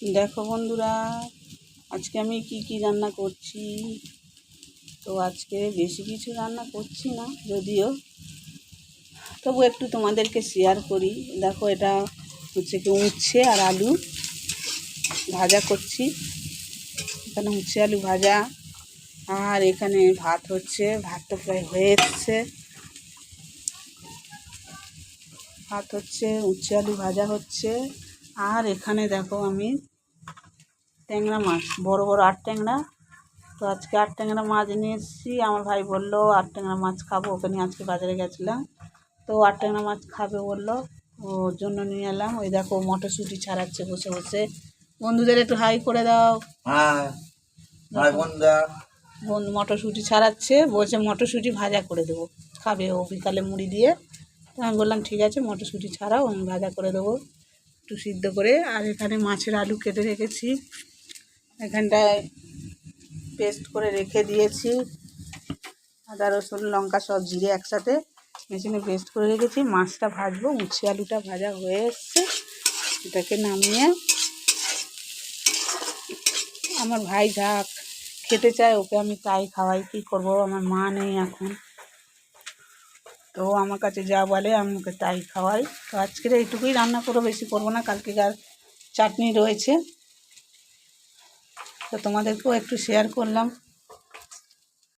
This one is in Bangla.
দেখো বন্ধুরা, আজকে আমি কি রান্না করছি। তো আজকে বেশি কিছু রান্না করছি না, যদিও তবু একটু তোমাদেরকে শেয়ার করি। দেখো, এটা হচ্ছে কি উচ্ছে আর আলু ভাজা করছি। এখানে উচ্ছে আলু ভাজা, আর এখানে ভাত হচ্ছে। ভাত তো প্রায় হয়ে এসছে। ভাত হচ্ছে, উচ্ছে আলু ভাজা হচ্ছে। আর এখানে দেখো আমি ট্যাংরা মাছ, বড় বড় আট ট্যাংরা। তো আজকে আট ট্যাংরা মাছ নিয়ে এসেছি। আমার ভাই বললো আট ট্যাংরা মাছ খাবো, ওকে নিয়ে আজকে বাজারে গেছিলাম। তো আট ট্যাংরা মাছ খাবে বললো, ওর জন্য নিয়ে এলাম। ওই দেখো মটরশুঁটি ছাড়াচ্ছে বসে বসে। বন্ধুদের একটু হাই করে দাও। বন্ধু মটরশুঁটি ছাড়াচ্ছে, বলছে মটরশুঁটি ভাজা করে দেবো, খাবে ও বিকালে মুড়ি দিয়ে। তো আমি বললাম ঠিক আছে, মটরশুঁটি ছাড়াও, আমি ভাজা করে দেবো একটু সিদ্ধ করে। আর এখানে মাছের আলু কেটে রেখেছি, এখানটায় পেস্ট করে রেখে দিয়েছি। আদা রসুন লঙ্কা সব জিরে একসাথে মেশিনে পেস্ট করে রেখেছি। মাছটা ভাজবো, উচ্ছে আলুটা ভাজা হয়ে এসছে। এটাকে নামিয়ে আমার ভাই যা খেতে চায় ওকে আমি তাই খাওয়াই। কী করবো, আমার মা নেই এখন, তো আমার কাছে যা বলে আমি ওকে তাই খাওয়াই। তো আজকের এইটুকুই রান্না করবো, বেশি করবো না। কালকেকার চাটনি রয়েছে, তো তোমাদেরকেও একটু শেয়ার করলাম।